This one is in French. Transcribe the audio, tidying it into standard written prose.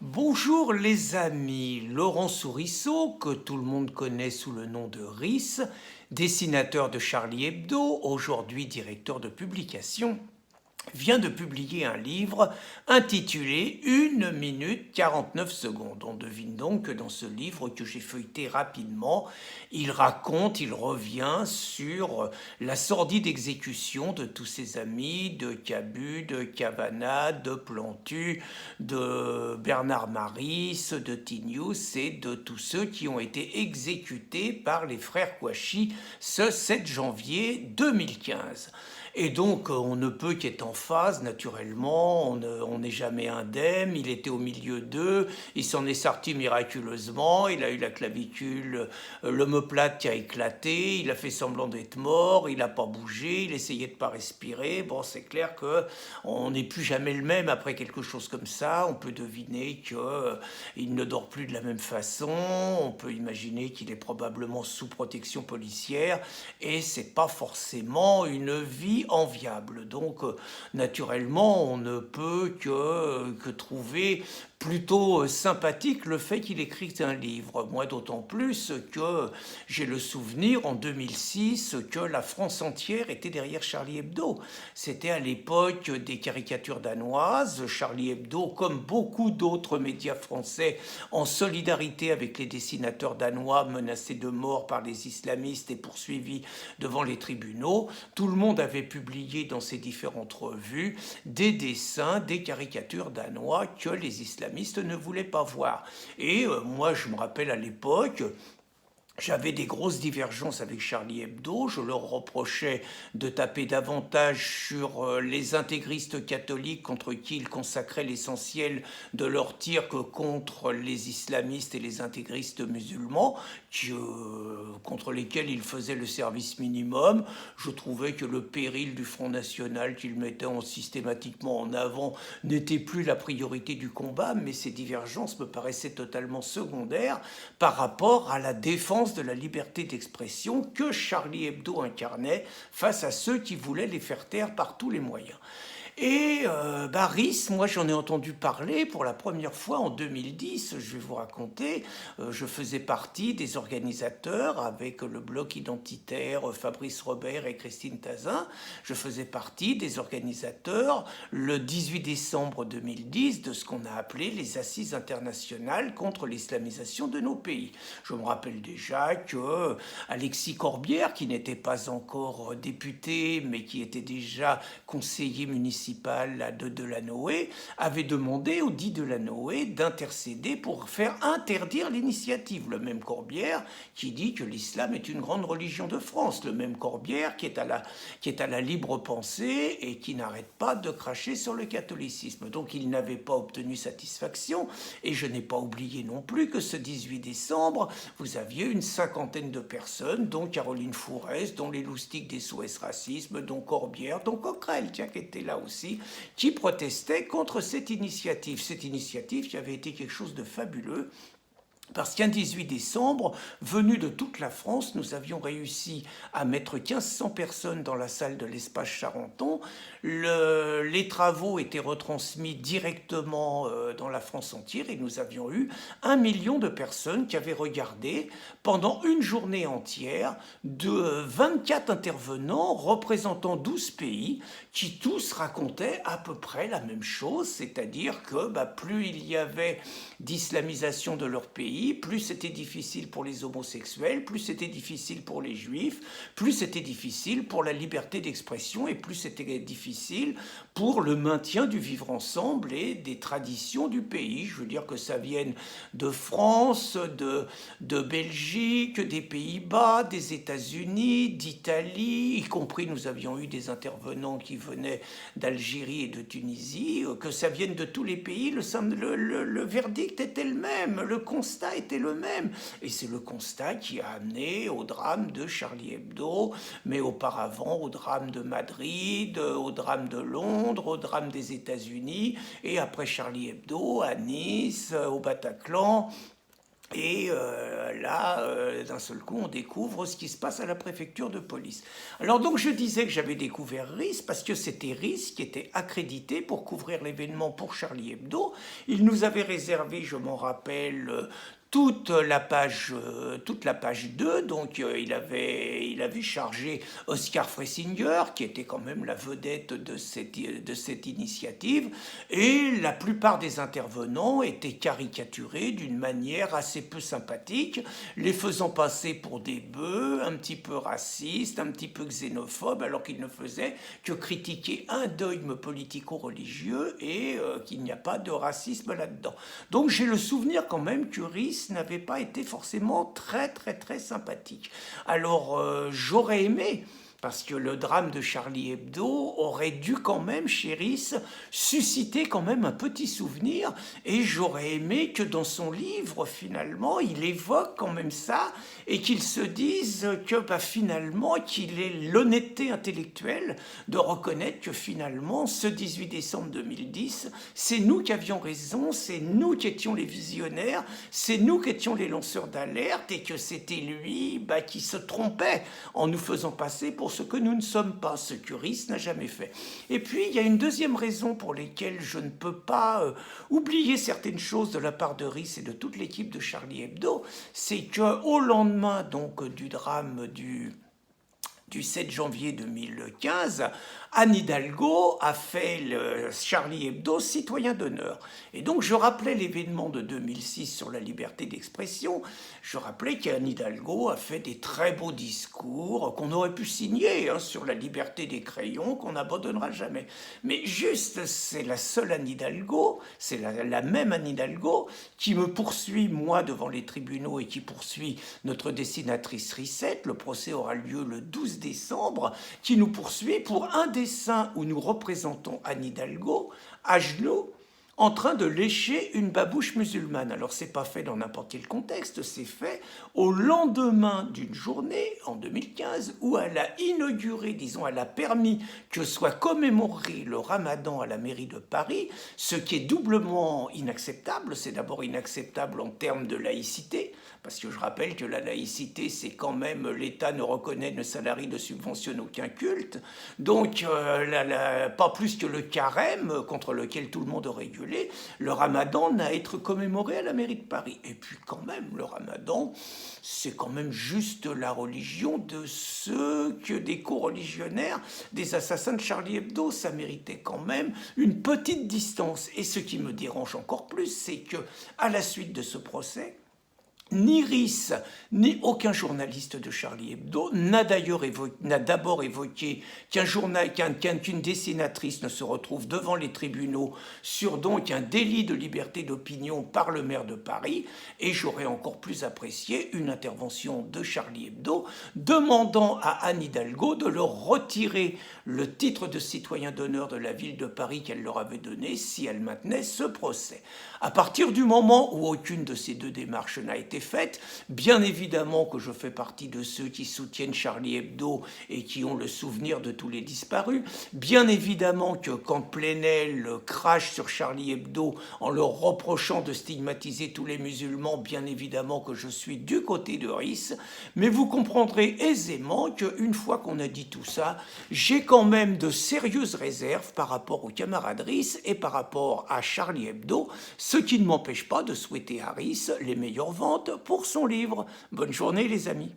Bonjour les amis, Laurent Sourisseau, que tout le monde connaît sous le nom de Riss, dessinateur de Charlie Hebdo, aujourd'hui directeur de publication, vient de publier un livre intitulé 1 minute 49 secondes. On devine donc que dans ce livre que j'ai feuilleté rapidement, il raconte, il revient sur la sordide exécution de tous ses amis, de Cabu, de Cavana, de Plantu, de Bernard Maris, de Tignous et de tous ceux qui ont été exécutés par les frères Kouachi ce 7 janvier 2015. Et donc, on ne peut qu'être en phase, naturellement, on n'est jamais indemne, il était au milieu d'eux, il s'en est sorti miraculeusement, il a eu la clavicule, l'omoplate qui a éclaté, il a fait semblant d'être mort, il n'a pas bougé, il essayait de ne pas respirer. Bon, c'est clair qu'on n'est plus jamais le même après quelque chose comme ça, on peut deviner qu'il ne dort plus de la même façon, on peut imaginer qu'il est probablement sous protection policière, et c'est pas forcément une vie enviable. Donc, naturellement, on ne peut que trouver plutôt sympathique le fait qu'il écrive un livre. Moi, d'autant plus que j'ai le souvenir, en 2006, que la France entière était derrière Charlie Hebdo. C'était à l'époque des caricatures danoises. Charlie Hebdo, comme beaucoup d'autres médias français, en solidarité avec les dessinateurs danois menacés de mort par les islamistes et poursuivis devant les tribunaux, tout le monde avait publié dans ces différentes revues des dessins, des caricatures danois que les islamistes ne voulaient pas voir. Et moi, je me rappelle à l'époque, j'avais des grosses divergences avec Charlie Hebdo, je leur reprochais de taper davantage sur les intégristes catholiques contre qui ils consacraient l'essentiel de leurs tirs que contre les islamistes et les intégristes musulmans, contre lesquels ils faisaient le service minimum. Je trouvais que le péril du Front National qu'ils mettaient systématiquement en avant n'était plus la priorité du combat, mais ces divergences me paraissaient totalement secondaires par rapport à la défense de la liberté d'expression que Charlie Hebdo incarnait face à ceux qui voulaient les faire taire par tous les moyens. Et Riss, moi j'en ai entendu parler pour la première fois en 2010, je vais vous raconter, je faisais partie des organisateurs avec le bloc identitaire Fabrice Robert et Christine Tazin, je faisais partie des organisateurs le 18 décembre 2010 de ce qu'on a appelé les Assises internationales contre l'islamisation de nos pays. Je me rappelle déjà que Alexis Corbière, qui n'était pas encore député mais qui était déjà conseiller municipal de Delanoë, avait demandé au dit Delanoë d'intercéder pour faire interdire l'initiative. Le même Corbière qui dit que l'islam est une grande religion de France. Le même Corbière qui est à la libre pensée et qui n'arrête pas de cracher sur le catholicisme. Donc il n'avait pas obtenu satisfaction. Et je n'ai pas oublié non plus que ce 18 décembre, vous aviez une cinquantaine de personnes, dont Caroline Fourès, dont les loustiques des SOS Racisme, dont Corbière, dont Coquerel, tiens, qui était là aussi, qui protestaient contre cette initiative. Cette initiative qui avait été quelque chose de fabuleux, parce qu'un 18 décembre, venus de toute la France, nous avions réussi à mettre 1500 personnes dans la salle de l'espace Charenton. Les travaux étaient retransmis directement dans la France entière et nous avions eu 1 million de personnes qui avaient regardé pendant une journée entière de 24 intervenants représentant 12 pays qui tous racontaient à peu près la même chose, c'est-à-dire que plus il y avait d'islamisation de leur pays, plus c'était difficile pour les homosexuels, plus c'était difficile pour les juifs, plus c'était difficile pour la liberté d'expression et plus c'était difficile pour le maintien du vivre ensemble et des traditions du pays. Je veux dire que ça vienne de France, de Belgique, des Pays-Bas, des États-Unis, d'Italie, y compris nous avions eu des intervenants qui venaient d'Algérie et de Tunisie, que ça vienne de tous les pays, le verdict était le même, le constat était le même. Et c'est le constat qui a amené au drame de Charlie Hebdo, mais auparavant au drame de Madrid, au drame de Londres, au drame des États-Unis, et après Charlie Hebdo, à Nice, au Bataclan, Et là, d'un seul coup, on découvre ce qui se passe à la préfecture de police. Alors donc, je disais que j'avais découvert RIS parce que c'était RIS qui était accrédité pour couvrir l'événement pour Charlie Hebdo. Il nous avait réservé, je m'en rappelle, toute la page 2, donc il avait chargé Oscar Fressinger, qui était quand même la vedette de cette initiative, et la plupart des intervenants étaient caricaturés d'une manière assez peu sympathique, les faisant passer pour des bœufs, un petit peu racistes, un petit peu xénophobes, alors qu'ils ne faisaient que critiquer un dogme politico-religieux et qu'il n'y a pas de racisme là-dedans. Donc j'ai le souvenir quand même que RIS n'avait pas été forcément très sympathique. Alors j'aurais aimé, parce que le drame de Charlie Hebdo aurait dû quand même, chez RIS, susciter quand même un petit souvenir, et j'aurais aimé que dans son livre, finalement, il évoque quand même ça, et qu'il se dise que finalement, qu'il ait l'honnêteté intellectuelle de reconnaître que finalement, ce 18 décembre 2010, c'est nous qui avions raison, c'est nous qui étions les visionnaires, c'est nous qui étions les lanceurs d'alerte, et que c'était lui qui se trompait en nous faisant passer pour ce que nous ne sommes pas, ce que RIS n'a jamais fait. Et puis, il y a une deuxième raison pour laquelle je ne peux pas oublier certaines choses de la part de RIS et de toute l'équipe de Charlie Hebdo, c'est qu'au lendemain donc du drame du 7 janvier 2015, Anne Hidalgo a fait le Charlie Hebdo citoyen d'honneur. Et donc je rappelais l'événement de 2006 sur la liberté d'expression, je rappelais qu'Anne Hidalgo a fait des très beaux discours qu'on aurait pu signer sur la liberté des crayons, qu'on n'abandonnera jamais. Mais juste, c'est la seule Anne Hidalgo, c'est la même Anne Hidalgo qui me poursuit, moi, devant les tribunaux, et qui poursuit notre dessinatrice Rissette. Le procès aura lieu le 12 décembre, qui nous poursuit pour un dessin où nous représentons Anne Hidalgo à genoux en train de lécher une babouche musulmane. Alors c'est pas fait dans n'importe quel contexte, c'est fait au lendemain d'une journée en 2015 où elle a inauguré, disons, elle a permis que soit commémoré le Ramadan à la mairie de Paris, ce qui est doublement inacceptable. C'est d'abord inacceptable en termes de laïcité, parce que je rappelle que la laïcité, c'est quand même l'État ne reconnaît, ne salarie, ne subventionne aucun culte, donc pas plus que le carême contre lequel tout le monde aurait gueulé, le Ramadan n'a à être commémoré à la mairie de Paris. Et puis quand même, le Ramadan, c'est quand même juste la religion de ceux que des co-religionnaires des assassins de Charlie Hebdo. Ça méritait quand même une petite distance. Et ce qui me dérange encore plus, c'est que à la suite de ce procès, ni RIS, ni aucun journaliste de Charlie Hebdo n'a d'abord évoqué qu'une dessinatrice ne se retrouve devant les tribunaux sur donc un délit de liberté d'opinion par le maire de Paris, et j'aurais encore plus apprécié une intervention de Charlie Hebdo demandant à Anne Hidalgo de leur retirer le titre de citoyen d'honneur de la ville de Paris qu'elle leur avait donné si elle maintenait ce procès. À partir du moment où aucune de ces deux démarches n'a été faite, bien évidemment que je fais partie de ceux qui soutiennent Charlie Hebdo et qui ont le souvenir de tous les disparus, bien évidemment que quand Plenel crache sur Charlie Hebdo en leur reprochant de stigmatiser tous les musulmans, bien évidemment que je suis du côté de RIS, mais vous comprendrez aisément qu'une fois qu'on a dit tout ça, j'ai quand même de sérieuses réserves par rapport aux camarades RIS et par rapport à Charlie Hebdo, ce qui ne m'empêche pas de souhaiter à RIS les meilleures ventes pour son livre. Bonne journée les amis.